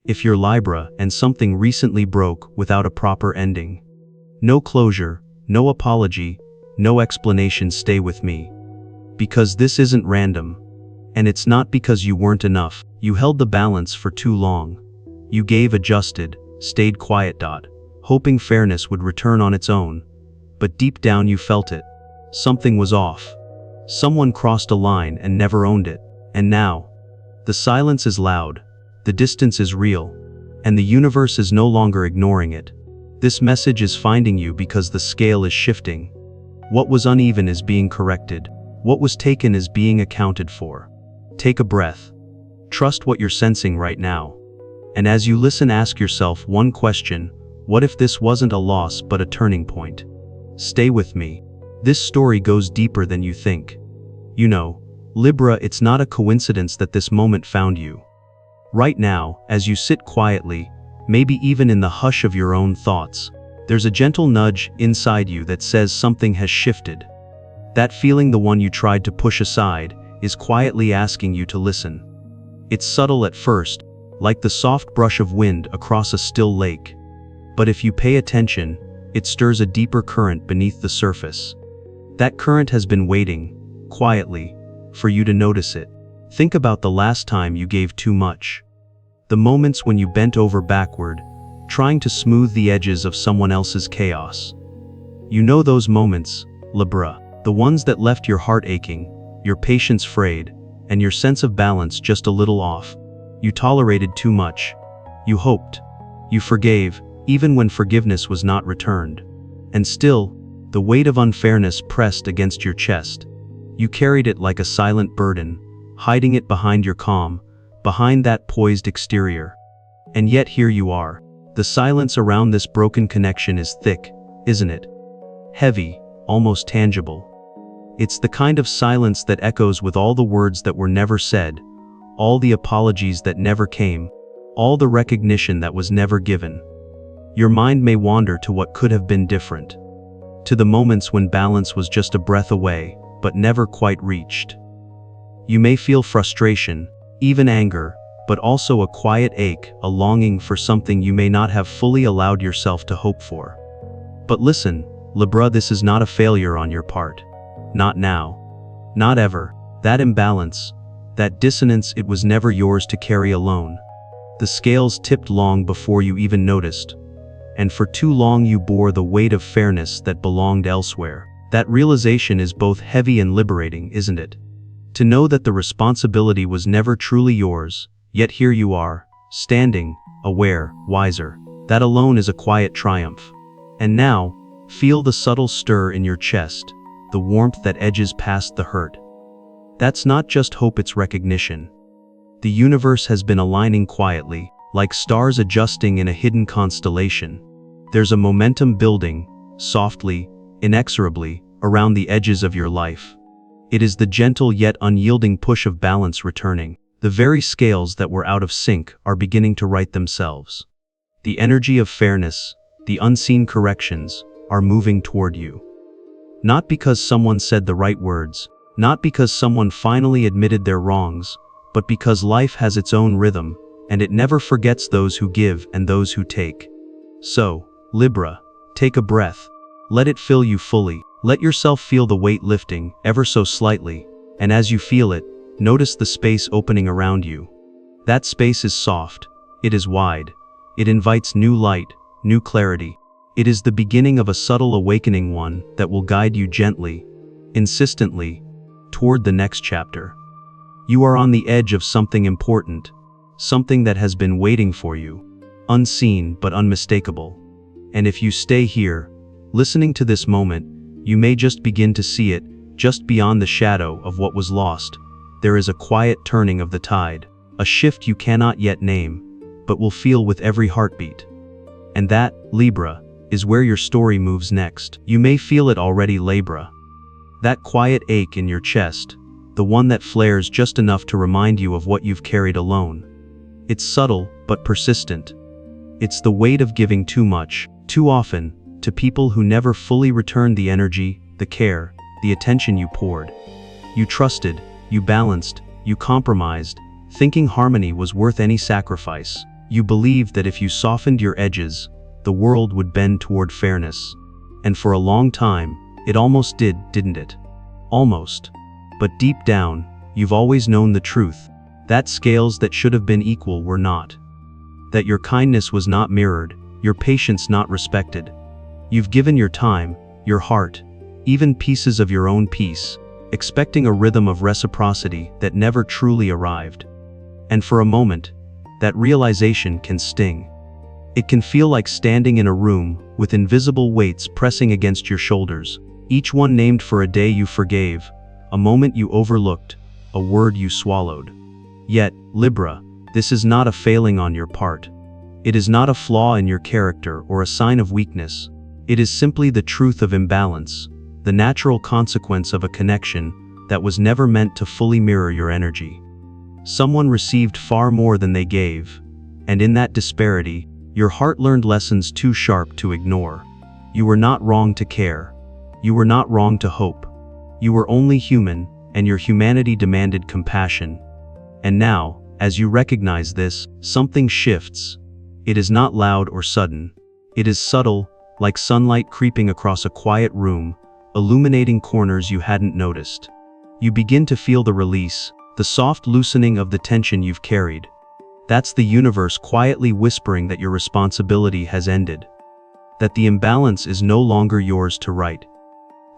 If you're Libra and something recently broke without a proper ending. No closure, no apology, no explanation, stay with me. Because this isn't random. And it's not because you weren't enough. You held the balance for too long. You gave, adjusted, stayed quiet, hoping fairness would return on its own. But deep down you felt it. Something was off. Someone crossed a line and never owned it. And now, the silence is loud, the distance is real, and the universe is no longer ignoring it. This message is finding you because the scale is shifting. What was uneven is being corrected. What was taken is being accounted for. Take a breath. Trust what you're sensing right now. And as you listen, ask yourself one question: what if this wasn't a loss but a turning point? Stay with me. This story goes deeper than you think. You know, Libra, it's not a coincidence that this moment found you. Right now, as you sit quietly, maybe even in the hush of your own thoughts, there's a gentle nudge inside you that says something has shifted. That feeling, the one you tried to push aside, is quietly asking you to listen. It's subtle at first, like the soft brush of wind across a still lake. But if you pay attention, it stirs a deeper current beneath the surface. That current has been waiting, quietly, for you to notice it. Think about the last time you gave too much. The moments when you bent over backward, trying to smooth the edges of someone else's chaos. You know those moments, Libra, the ones that left your heart aching, your patience frayed, and your sense of balance just a little off. You tolerated too much. You hoped. You forgave, even when forgiveness was not returned. And still, the weight of unfairness pressed against your chest. You carried it like a silent burden, hiding it behind your calm, behind that poised exterior. And yet here you are. The silence around this broken connection is thick, isn't it? Heavy, almost tangible. It's the kind of silence that echoes with all the words that were never said, all the apologies that never came, all the recognition that was never given. Your mind may wander to what could have been different, to the moments when balance was just a breath away, but never quite reached. You may feel frustration, even anger, but also a quiet ache, a longing for something you may not have fully allowed yourself to hope for. But listen, Libra, this is not a failure on your part. Not now. Not ever. That imbalance, that dissonance, it was never yours to carry alone. The scales tipped long before you even noticed. And for too long you bore the weight of fairness that belonged elsewhere. That realization is both heavy and liberating, isn't it? To know that the responsibility was never truly yours, yet here you are, standing, aware, wiser. That alone is a quiet triumph. And now, feel the subtle stir in your chest, the warmth that edges past the hurt. That's not just hope, it's recognition. The universe has been aligning quietly, like stars adjusting in a hidden constellation. There's a momentum building, softly, inexorably, around the edges of your life. It is the gentle yet unyielding push of balance returning. The very scales that were out of sync are beginning to right themselves. The energy of fairness, the unseen corrections, are moving toward you. Not because someone said the right words, not because someone finally admitted their wrongs, but because life has its own rhythm, and it never forgets those who give and those who take. So, Libra, take a breath. Let it fill you fully. Let yourself feel the weight lifting, ever so slightly, and as you feel it, notice the space opening around you. That space is soft. It is wide. It invites new light, new clarity. It is the beginning of a subtle awakening, one that will guide you gently, insistently, toward the next chapter. You are on the edge of something important, something that has been waiting for you, unseen but unmistakable. And if you stay here, listening to this moment, you may just begin to see it, just beyond the shadow of what was lost. There is a quiet turning of the tide, a shift you cannot yet name, but will feel with every heartbeat. And that, Libra, is where your story moves next. You may feel it already, Libra. That quiet ache in your chest, the one that flares just enough to remind you of what you've carried alone. It's subtle, but persistent. It's the weight of giving too much, too often, to people who never fully returned the energy, the care, the attention you poured. You trusted, you balanced, you compromised, thinking harmony was worth any sacrifice. You believed that if you softened your edges, the world would bend toward fairness. And for a long time, it almost did, didn't it? Almost. But deep down, you've always known the truth. That scales that should have been equal were not. That your kindness was not mirrored, your patience not respected. You've given your time, your heart, even pieces of your own peace, expecting a rhythm of reciprocity that never truly arrived. And for a moment, that realization can sting. It can feel like standing in a room with invisible weights pressing against your shoulders, each one named for a day you forgave, a moment you overlooked, a word you swallowed. Yet, Libra, this is not a failing on your part. It is not a flaw in your character or a sign of weakness. It is simply the truth of imbalance, the natural consequence of a connection that was never meant to fully mirror your energy. Someone received far more than they gave, and in that disparity, your heart learned lessons too sharp to ignore. You were not wrong to care. You were not wrong to hope. You were only human, and your humanity demanded compassion. And now, as you recognize this, something shifts. It is not loud or sudden. It is subtle, like sunlight creeping across a quiet room, illuminating corners you hadn't noticed. You begin to feel the release, the soft loosening of the tension you've carried. That's the universe quietly whispering that your responsibility has ended. That the imbalance is no longer yours to right.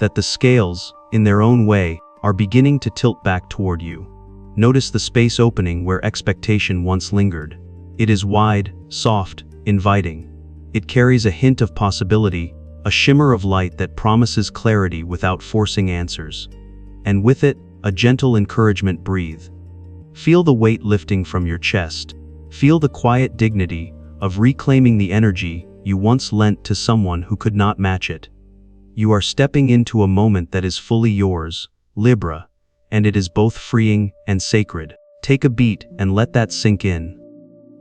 That the scales, in their own way, are beginning to tilt back toward you. Notice the space opening where expectation once lingered. It is wide, soft, inviting. It carries a hint of possibility, a shimmer of light that promises clarity without forcing answers. And with it, a gentle encouragement: breathe. Feel the weight lifting from your chest. Feel the quiet dignity of reclaiming the energy you once lent to someone who could not match it. You are stepping into a moment that is fully yours, Libra, and it is both freeing and sacred. Take a beat and let that sink in.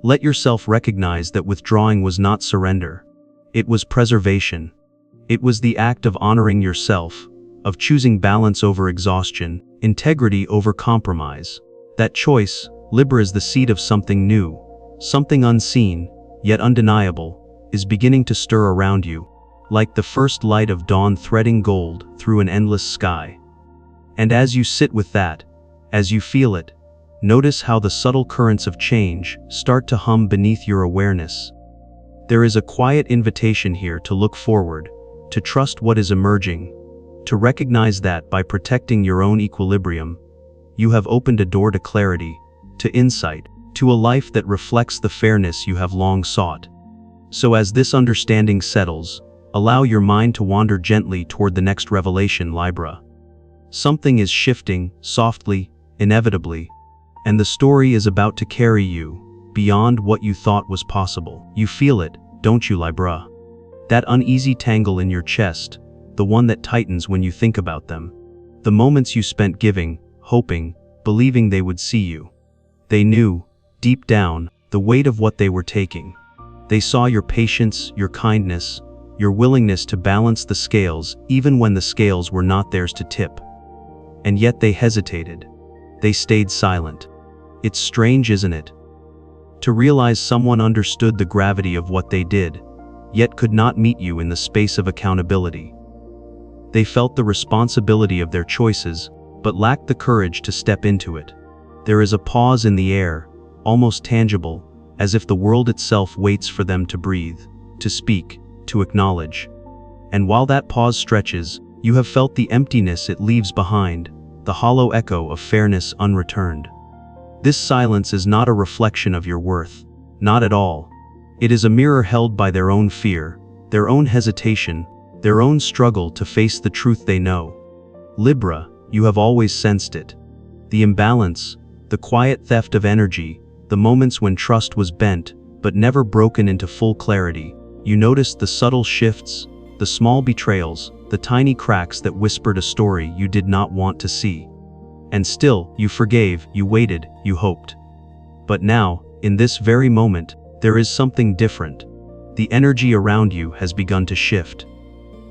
Let yourself recognize that withdrawing was not surrender. It was preservation. It was the act of honoring yourself, of choosing balance over exhaustion, integrity over compromise. That choice, Libra, is the seed of something new, something unseen, yet undeniable, is beginning to stir around you, like the first light of dawn threading gold through an endless sky. And as you sit with that, as you feel it, notice how the subtle currents of change start to hum beneath your awareness. There is a quiet invitation here to look forward, to trust what is emerging, to recognize that by protecting your own equilibrium, you have opened a door to clarity, to insight, to a life that reflects the fairness you have long sought. So as this understanding settles, allow your mind to wander gently toward the next revelation, Libra. Something is shifting, softly, inevitably, and the story is about to carry you beyond what you thought was possible. You feel it, don't you, Libra? That uneasy tangle in your chest, the one that tightens when you think about them. The moments you spent giving, hoping, believing they would see you. They knew, deep down, the weight of what they were taking. They saw your patience, your kindness, your willingness to balance the scales even when the scales were not theirs to tip. And yet they hesitated. They stayed silent. It's strange, isn't it? To realize someone understood the gravity of what they did, yet could not meet you in the space of accountability. They felt the responsibility of their choices, but lacked the courage to step into it. There is a pause in the air, almost tangible, as if the world itself waits for them to breathe, to speak, to acknowledge. And while that pause stretches, you have felt the emptiness it leaves behind, the hollow echo of fairness unreturned. This silence is not a reflection of your worth, not at all. It is a mirror held by their own fear, their own hesitation, their own struggle to face the truth they know. Libra, you have always sensed it. The imbalance, the quiet theft of energy, the moments when trust was bent, but never broken into full clarity. You noticed the subtle shifts, the small betrayals, the tiny cracks that whispered a story you did not want to see. And still, you forgave, you waited, you hoped. But now, in this very moment, there is something different. The energy around you has begun to shift.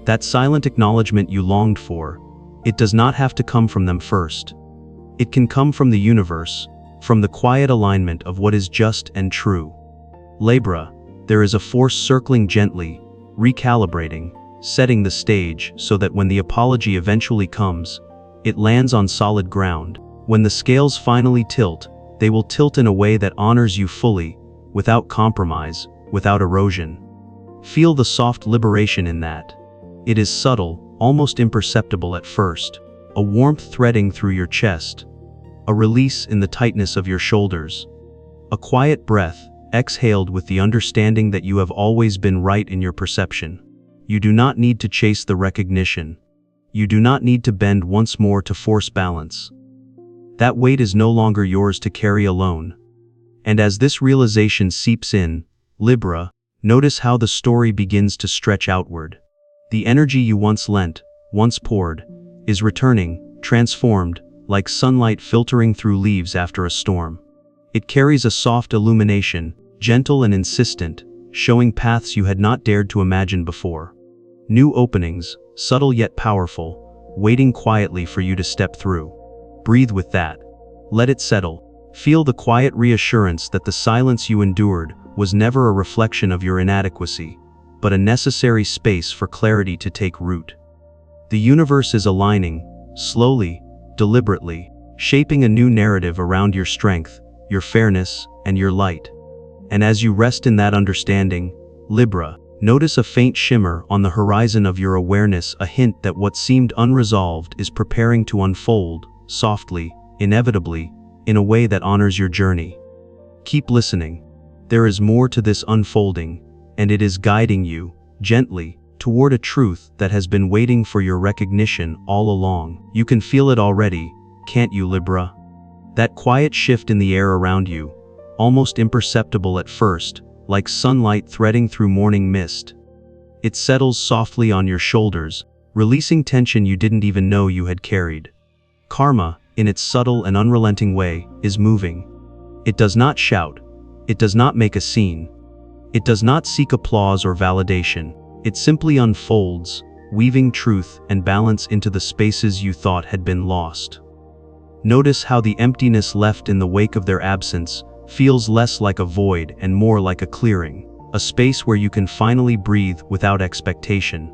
That silent acknowledgement you longed for, it does not have to come from them first. It can come from the universe, from the quiet alignment of what is just and true. Libra, there is a force circling gently, recalibrating, setting the stage so that when the apology eventually comes, it lands on solid ground. When the scales finally tilt, they will tilt in a way that honors you fully, without compromise, without erosion. Feel the soft liberation in that. It is subtle, almost imperceptible at first, a warmth threading through your chest, a release in the tightness of your shoulders, a quiet breath, exhaled with the understanding that you have always been right in your perception. You do not need to chase the recognition. You do not need to bend once more to force balance. That weight is no longer yours to carry alone. And as this realization seeps in, Libra, notice how the story begins to stretch outward. The energy you once lent, once poured, is returning, transformed, like sunlight filtering through leaves after a storm. It carries a soft illumination, gentle and insistent, showing paths you had not dared to imagine before. New openings, subtle yet powerful, waiting quietly for you to step through. Breathe with that. Let it settle. Feel the quiet reassurance that the silence you endured was never a reflection of your inadequacy, but a necessary space for clarity to take root. The universe is aligning, slowly, deliberately, shaping a new narrative around your strength, your fairness, and your light. And as you rest in that understanding, Libra, notice a faint shimmer on the horizon of your awareness, a hint that what seemed unresolved is preparing to unfold, softly, inevitably, in a way that honors your journey. Keep listening. There is more to this unfolding, and it is guiding you, gently, toward a truth that has been waiting for your recognition all along. You can feel it already, can't you, Libra? That quiet shift in the air around you, almost imperceptible at first, like sunlight threading through morning mist. It settles softly on your shoulders, releasing tension you didn't even know you had carried. Karma, in its subtle and unrelenting way, is moving. It does not shout. It does not make a scene. It does not seek applause or validation. It simply unfolds, weaving truth and balance into the spaces you thought had been lost. Notice how the emptiness left in the wake of their absence feels less like a void and more like a clearing, a space where you can finally breathe without expectation.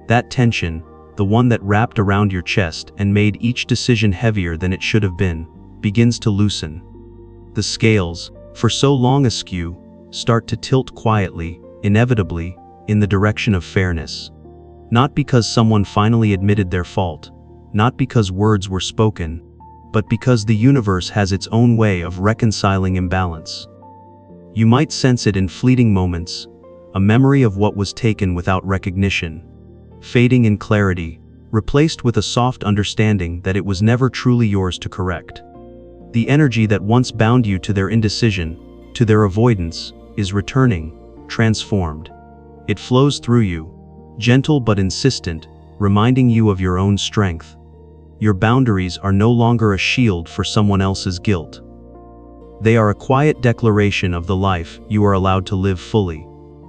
That tension, the one that wrapped around your chest and made each decision heavier than it should have been, begins to loosen. The scales, for so long askew, start to tilt quietly, inevitably, in the direction of fairness. Not because someone finally admitted their fault, not because words were spoken, but because the universe has its own way of reconciling imbalance. You might sense it in fleeting moments, a memory of what was taken without recognition, fading in clarity, replaced with a soft understanding that it was never truly yours to correct. The energy that once bound you to their indecision, to their avoidance, is returning, transformed. It flows through you, gentle but insistent, reminding you of your own strength. Your boundaries are no longer a shield for someone else's guilt. They are a quiet declaration of the life you are allowed to live fully.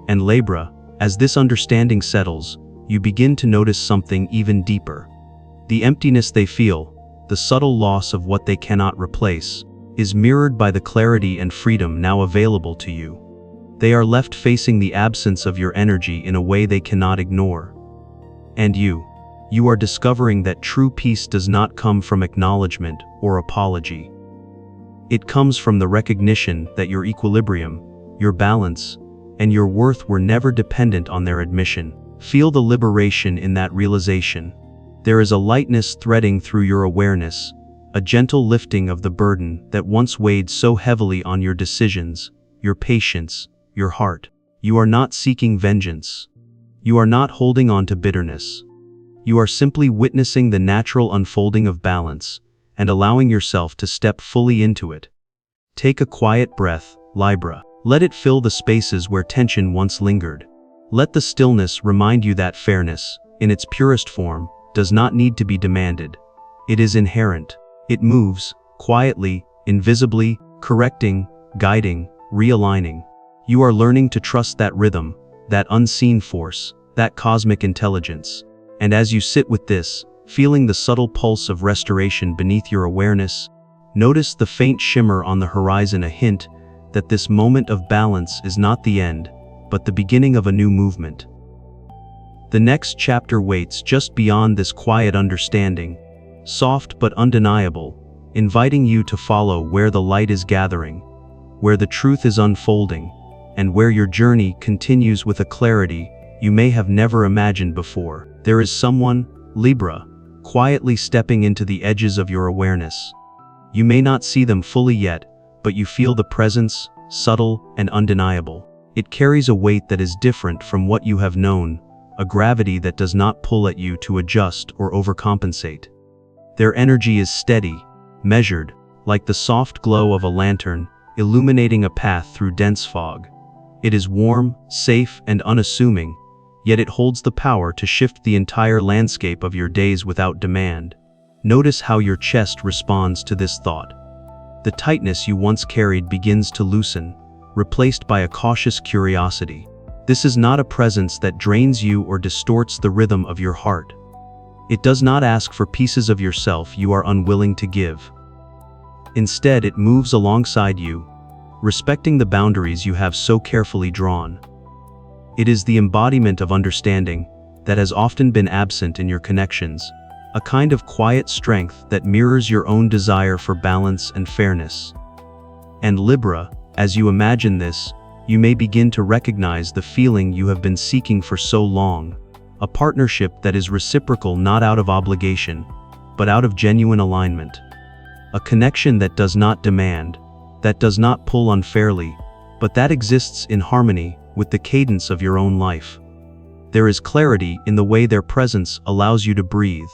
And Libra, as this understanding settles, you begin to notice something even deeper. The emptiness they feel, the subtle loss of what they cannot replace, is mirrored by the clarity and freedom now available to you. They are left facing the absence of your energy in a way they cannot ignore. And you are discovering that true peace does not come from acknowledgement or apology. It comes from the recognition that your equilibrium, your balance, and your worth were never dependent on their admission. Feel the liberation in that realization. There is a lightness threading through your awareness, a gentle lifting of the burden that once weighed so heavily on your decisions, your patience, your heart. You are not seeking vengeance. You are not holding on to bitterness. You are simply witnessing the natural unfolding of balance and allowing yourself to step fully into it. Take a quiet breath, Libra. Let it fill the spaces where tension once lingered. Let the stillness remind you that fairness, in its purest form, does not need to be demanded. It is inherent. It moves, quietly, invisibly, correcting, guiding, realigning. You are learning to trust that rhythm, that unseen force, that cosmic intelligence. And as you sit with this, feeling the subtle pulse of restoration beneath your awareness, notice the faint shimmer on the horizon, a hint that this moment of balance is not the end, but the beginning of a new movement. The next chapter waits just beyond this quiet understanding, soft but undeniable, inviting you to follow where the light is gathering, where the truth is unfolding, and where your journey continues with a clarity you may have never imagined before. There is someone, Libra, quietly stepping into the edges of your awareness. You may not see them fully yet, but you feel the presence, subtle and undeniable. It carries a weight that is different from what you have known, a gravity that does not pull at you to adjust or overcompensate. Their energy is steady, measured, like the soft glow of a lantern, illuminating a path through dense fog. It is warm, safe, and unassuming, yet it holds the power to shift the entire landscape of your days without demand. Notice how your chest responds to this thought. The tightness you once carried begins to loosen, replaced by a cautious curiosity. This is not a presence that drains you or distorts the rhythm of your heart. It does not ask for pieces of yourself you are unwilling to give. Instead, it moves alongside you, respecting the boundaries you have so carefully drawn. It is the embodiment of understanding that has often been absent in your connections, a kind of quiet strength that mirrors your own desire for balance and fairness. And Libra, as you imagine this, you may begin to recognize the feeling you have been seeking for so long, a partnership that is reciprocal not out of obligation, but out of genuine alignment. A connection that does not demand, that does not pull unfairly, but that exists in harmony with the cadence of your own life. There is clarity in the way their presence allows you to breathe,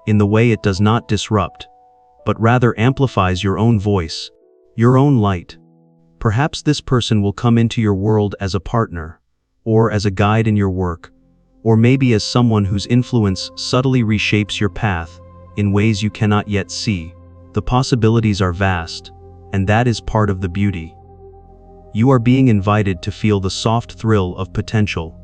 in the way it does not disrupt, but rather amplifies your own voice, your own light. Perhaps this person will come into your world as a partner, or as a guide in your work, or maybe as someone whose influence subtly reshapes your path in ways you cannot yet see. The possibilities are vast, and that is part of the beauty. You are being invited to feel the soft thrill of potential,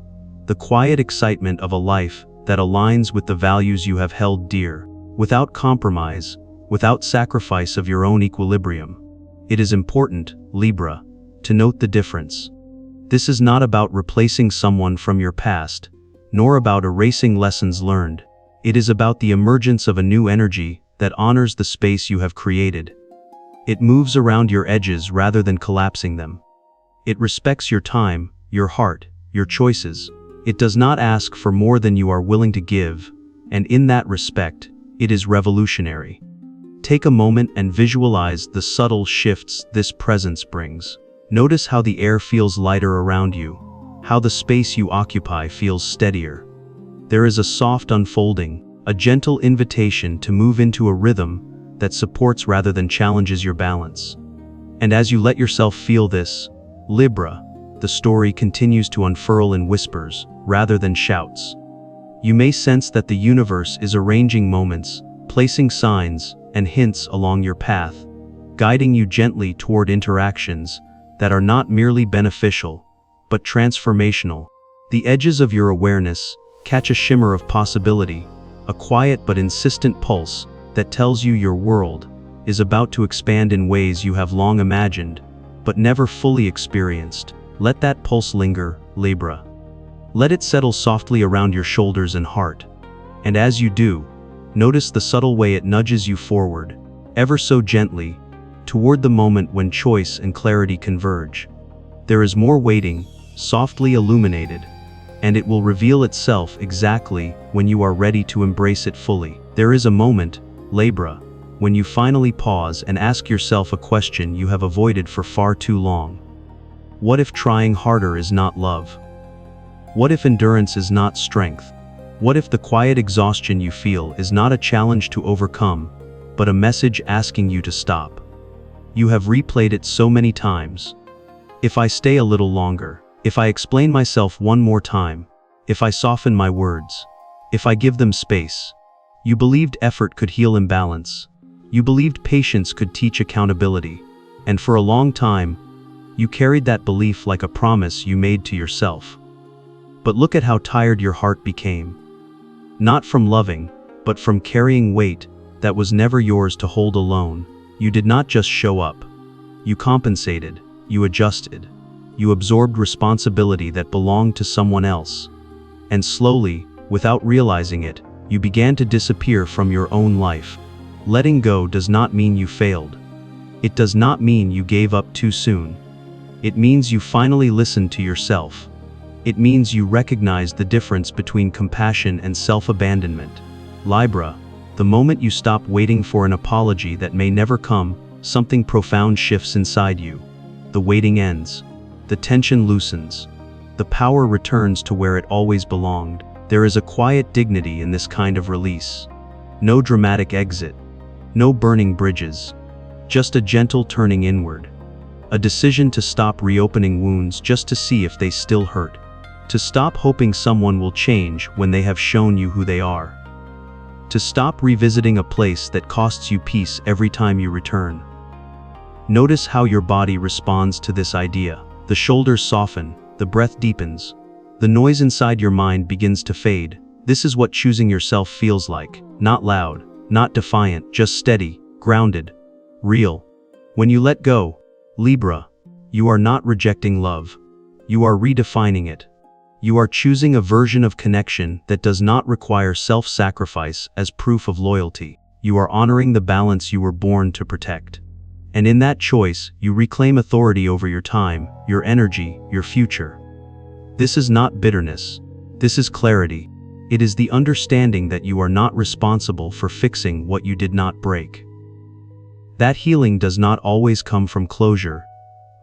the quiet excitement of a life that aligns with the values you have held dear, without compromise, without sacrifice of your own equilibrium. It is important, Libra, to note the difference. This is not about replacing someone from your past, nor about erasing lessons learned. It is about the emergence of a new energy that honors the space you have created. It moves around your edges rather than collapsing them. It respects your time, your heart, your choices. It does not ask for more than you are willing to give, and in that respect, it is revolutionary. Take a moment and visualize the subtle shifts this presence brings. Notice how the air feels lighter around you, how the space you occupy feels steadier. There is a soft unfolding, a gentle invitation to move into a rhythm that supports rather than challenges your balance. And as you let yourself feel this, Libra, the story continues to unfurl in whispers rather than shouts. You may sense that the universe is arranging moments, placing signs and hints along your path, guiding you gently toward interactions that are not merely beneficial, but transformational. The edges of your awareness catch a shimmer of possibility, a quiet but insistent pulse that tells you your world is about to expand in ways you have long imagined, but never fully experienced. Let that pulse linger, Libra. Let it settle softly around your shoulders and heart. And as you do, notice the subtle way it nudges you forward, ever so gently, toward the moment when choice and clarity converge. There is more waiting, softly illuminated, and it will reveal itself exactly when you are ready to embrace it fully. There is a moment, Libra, when you finally pause and ask yourself a question you have avoided for far too long. What if trying harder is not love? What if endurance is not strength? What if the quiet exhaustion you feel is not a challenge to overcome, but a message asking you to stop? You have replayed it so many times. If I stay a little longer, if I explain myself one more time, if I soften my words, if I give them space. You believed effort could heal imbalance. You believed patience could teach accountability. And for a long time, you carried that belief like a promise you made to yourself. But look at how tired your heart became. Not from loving, but from carrying weight that was never yours to hold alone. You did not just show up. You compensated. you adjusted. You absorbed responsibility that belonged to someone else. And slowly, without realizing it, you began to disappear from your own life. Letting go does not mean you failed. It does not mean you gave up too soon. It means you finally listened to yourself. It means you recognized the difference between compassion and self-abandonment. Libra, the moment you stop waiting for an apology that may never come, something profound shifts inside you. The waiting ends. The tension loosens. The power returns to where it always belonged. There is a quiet dignity in this kind of release. No dramatic exit. No burning bridges. Just a gentle turning inward. A decision to stop reopening wounds just to see if they still hurt. To stop hoping someone will change when they have shown you who they are. To stop revisiting a place that costs you peace every time you return. Notice how your body responds to this idea. The shoulders soften, the breath deepens. The noise inside your mind begins to fade. This is what choosing yourself feels like. Not loud, not defiant, just steady, grounded, real. When you let go, Libra, you are not rejecting love. You are redefining it. You are choosing a version of connection that does not require self-sacrifice as proof of loyalty. You are honoring the balance you were born to protect. And in that choice, you reclaim authority over your time, your energy, your future. This is not bitterness. This is clarity. It is the understanding that you are not responsible for fixing what you did not break. That healing does not always come from closure,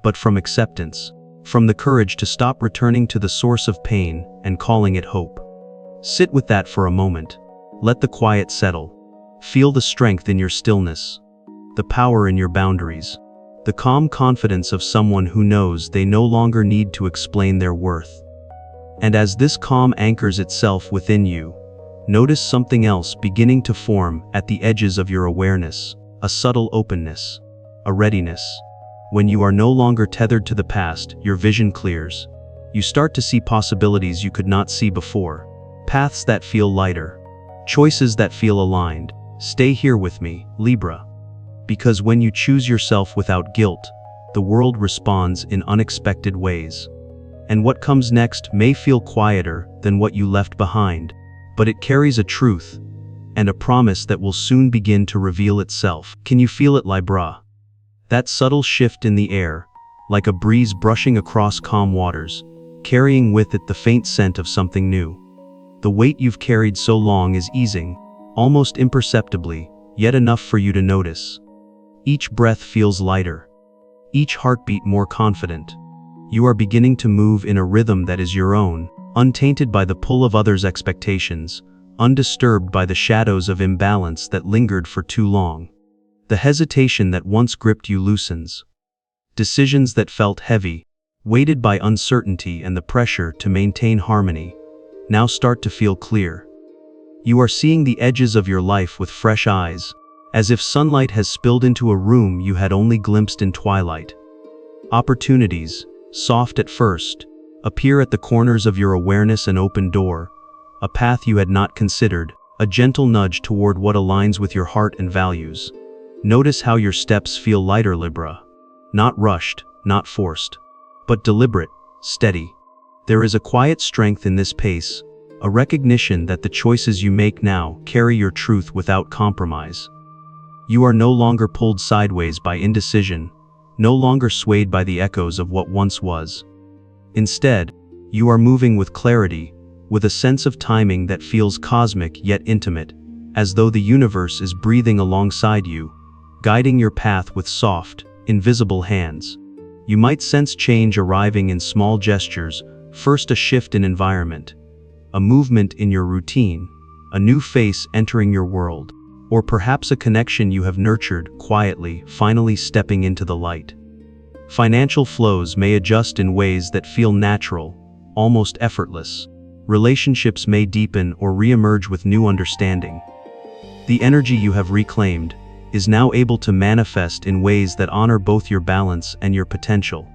but from acceptance. From the courage to stop returning to the source of pain and calling it hope. Sit with that for a moment. Let the quiet settle. Feel the strength in your stillness, the power in your boundaries, the calm confidence of someone who knows they no longer need to explain their worth. And as this calm anchors itself within you, notice something else beginning to form at the edges of your awareness, a subtle openness, a readiness. When you are no longer tethered to the past, your vision clears. You start to see possibilities you could not see before. Paths that feel lighter. Choices that feel aligned. Stay here with me, Libra. Because when you choose yourself without guilt, the world responds in unexpected ways. And what comes next may feel quieter than what you left behind, but it carries a truth and a promise that will soon begin to reveal itself. Can you feel it, Libra? That subtle shift in the air, like a breeze brushing across calm waters, carrying with it the faint scent of something new. The weight you've carried so long is easing, almost imperceptibly, yet enough for you to notice. Each breath feels lighter, each heartbeat more confident. You are beginning to move in a rhythm that is your own, untainted by the pull of others' expectations, undisturbed by the shadows of imbalance that lingered for too long. The hesitation that once gripped you loosens. Decisions that felt heavy, weighted by uncertainty and the pressure to maintain harmony, now start to feel clear. You are seeing the edges of your life with fresh eyes, as if sunlight has spilled into a room you had only glimpsed in twilight. Opportunities, soft at first, appear at the corners of your awareness, an open door, a path you had not considered, a gentle nudge toward what aligns with your heart and values. Notice how your steps feel lighter, Libra. Not rushed, not forced, but deliberate, steady. There is a quiet strength in this pace, a recognition that the choices you make now carry your truth without compromise. You are no longer pulled sideways by indecision, no longer swayed by the echoes of what once was. Instead, you are moving with clarity, with a sense of timing that feels cosmic yet intimate, as though the universe is breathing alongside you, guiding your path with soft, invisible hands. You might sense change arriving in small gestures, first a shift in environment, a movement in your routine, a new face entering your world, or perhaps a connection you have nurtured quietly, finally stepping into the light. Financial flows may adjust in ways that feel natural, almost effortless. Relationships may deepen or re-emerge with new understanding. The energy you have reclaimed is now able to manifest in ways that honor both your balance and your potential.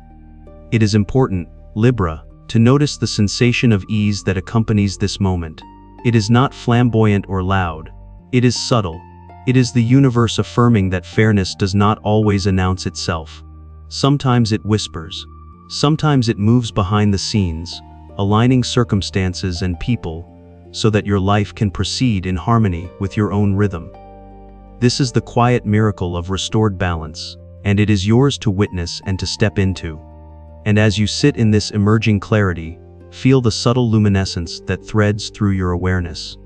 It is important, Libra, to notice the sensation of ease that accompanies this moment. It is not flamboyant or loud. It is subtle. It is the universe affirming that fairness does not always announce itself. Sometimes it whispers. Sometimes it moves behind the scenes, aligning circumstances and people so that your life can proceed in harmony with your own rhythm. This is the quiet miracle of restored balance, and it is yours to witness and to step into. And as you sit in this emerging clarity, feel the subtle luminescence that threads through your awareness.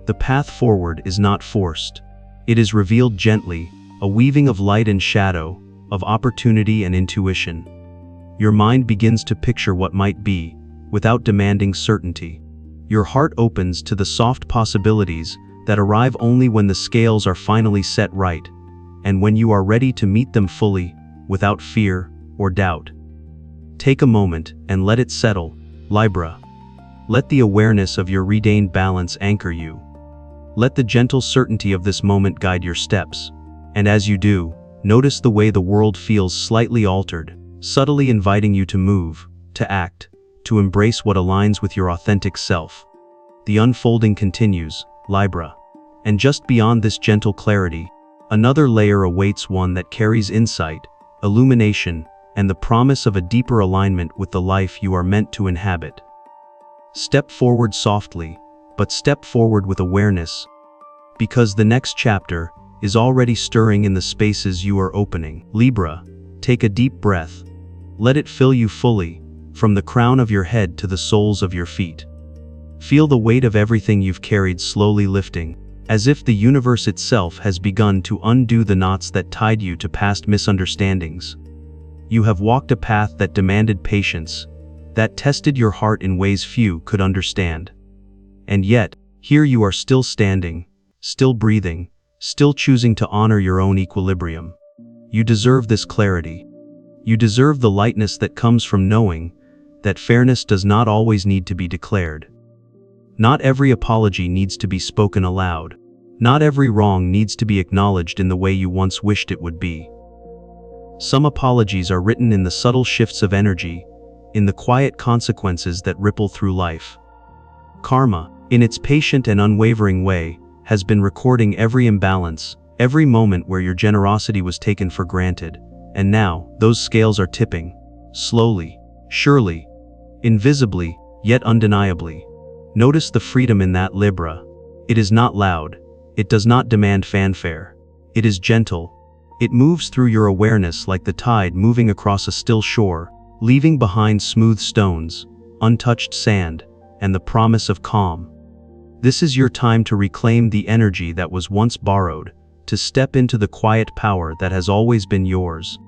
The path forward is not forced. It is revealed gently, a weaving of light and shadow, of opportunity and intuition. Your mind begins to picture what might be, without demanding certainty. Your heart opens to the soft possibilities that arrive only when the scales are finally set right, and when you are ready to meet them fully, without fear or doubt. Take a moment and let it settle, Libra. Let the awareness of your regained balance anchor you. Let the gentle certainty of this moment guide your steps. And as you do, notice the way the world feels slightly altered, subtly inviting you to move, to act, to embrace what aligns with your authentic self. The unfolding continues, Libra. And just beyond this gentle clarity, another layer awaits, one that carries insight, illumination, and the promise of a deeper alignment with the life you are meant to inhabit. Step forward softly, but step forward with awareness, because the next chapter is already stirring in the spaces you are opening. Libra, take a deep breath. Let it fill you fully, from the crown of your head to the soles of your feet. Feel the weight of everything you've carried slowly lifting, as if the universe itself has begun to undo the knots that tied you to past misunderstandings. You have walked a path that demanded patience, that tested your heart in ways few could understand. And yet, here you are, still standing, still breathing, still choosing to honor your own equilibrium. You deserve this clarity. You deserve the lightness that comes from knowing that fairness does not always need to be declared. Not every apology needs to be spoken aloud. Not every wrong needs to be acknowledged in the way you once wished it would be. Some apologies are written in the subtle shifts of energy, in the quiet consequences that ripple through life. Karma, in its patient and unwavering way, has been recording every imbalance, every moment where your generosity was taken for granted, and now, those scales are tipping. Slowly, surely, invisibly, yet undeniably. Notice the freedom in that, Libra. It is not loud. It does not demand fanfare. It is gentle. It moves through your awareness like the tide moving across a still shore, leaving behind smooth stones, untouched sand, and the promise of calm. This is your time to reclaim the energy that was once borrowed, to step into the quiet power that has always been yours,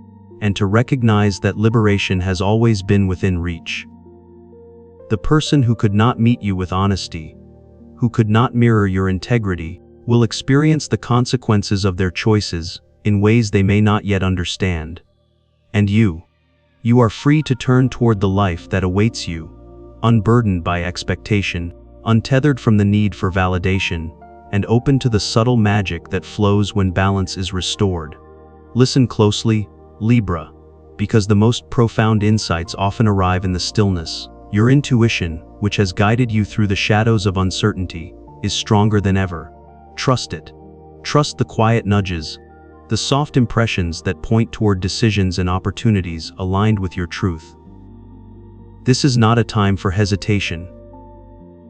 and to recognize that liberation has always been within reach. The person who could not meet you with honesty, who could not mirror your integrity, will experience the consequences of their choices in ways they may not yet understand. And you are free to turn toward the life that awaits you, unburdened by expectation, untethered from the need for validation, and open to the subtle magic that flows when balance is restored. Listen closely, Libra, because the most profound insights often arrive in the stillness. Your intuition, which has guided you through the shadows of uncertainty, is stronger than ever. Trust it. Trust the quiet nudges, the soft impressions that point toward decisions and opportunities aligned with your truth. This is not a time for hesitation.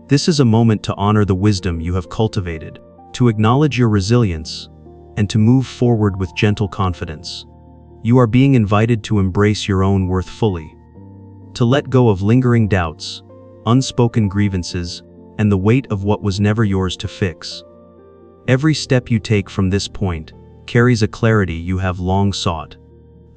This is a moment to honor the wisdom you have cultivated, to acknowledge your resilience, and to move forward with gentle confidence. You are being invited to embrace your own worth fully, to let go of lingering doubts, unspoken grievances, and the weight of what was never yours to fix. Every step you take from this point carries a clarity you have long sought,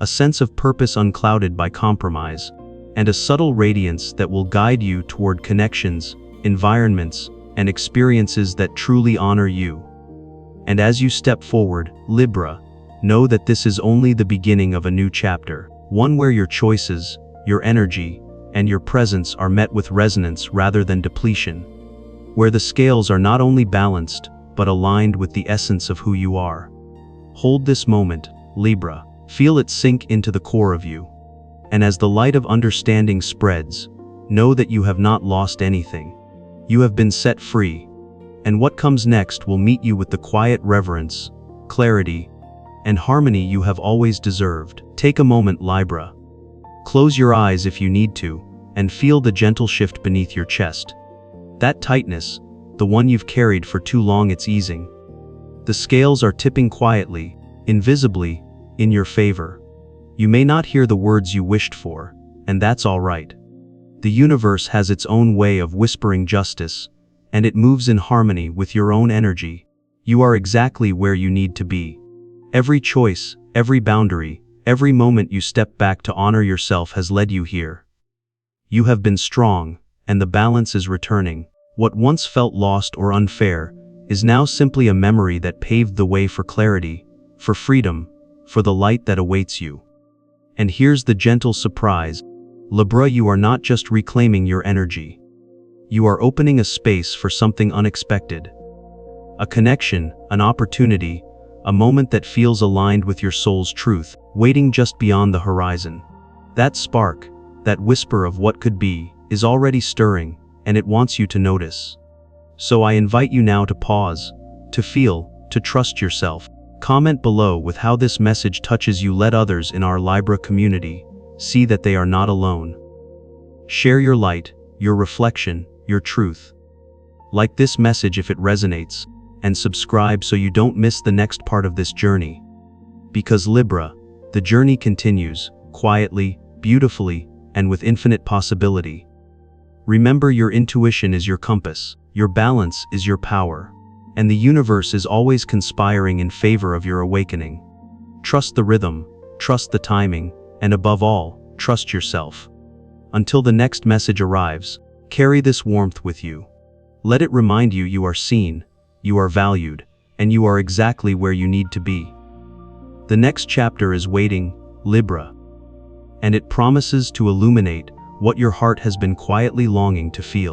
a sense of purpose unclouded by compromise, and a subtle radiance that will guide you toward connections, environments, and experiences that truly honor you. And as you step forward, Libra, know that this is only the beginning of a new chapter, one where your choices, your energy, and your presence are met with resonance rather than depletion, where the scales are not only balanced, but aligned with the essence of who you are. Hold this moment, Libra, feel it sink into the core of you. And as the light of understanding spreads, know that you have not lost anything. You have been set free, and what comes next will meet you with the quiet reverence, clarity, and harmony you have always deserved. Take a moment, Libra. Close your eyes if you need to, and feel the gentle shift beneath your chest. That tightness, the one you've carried for too long, it's easing. The scales are tipping quietly, invisibly, in your favor. You may not hear the words you wished for, and that's all right. The universe has its own way of whispering justice, and it moves in harmony with your own energy. You are exactly where you need to be. Every choice, every boundary, every moment you step back to honor yourself has led you here. You have been strong, and the balance is returning. What once felt lost or unfair is now simply a memory that paved the way for clarity, for freedom, for the light that awaits you. And here's the gentle surprise. Libra, you are not just reclaiming your energy. You are opening a space for something unexpected. A connection, an opportunity, a moment that feels aligned with your soul's truth, waiting just beyond the horizon. That spark, that whisper of what could be, is already stirring, and it wants you to notice. So I invite you now to pause, to feel, to trust yourself. Comment below with how this message touches you. Let others in our Libra community see that they are not alone. Share your light, your reflection, your truth. Like this message if it resonates, and subscribe so you don't miss the next part of this journey. Because Libra, the journey continues, quietly, beautifully, and with infinite possibility. Remember, your intuition is your compass, your balance is your power, and the universe is always conspiring in favor of your awakening. Trust the rhythm, trust the timing, and above all, trust yourself. Until the next message arrives, carry this warmth with you. Let it remind you you are seen, you are valued, and you are exactly where you need to be. The next chapter is waiting, Libra, and it promises to illuminate what your heart has been quietly longing to feel.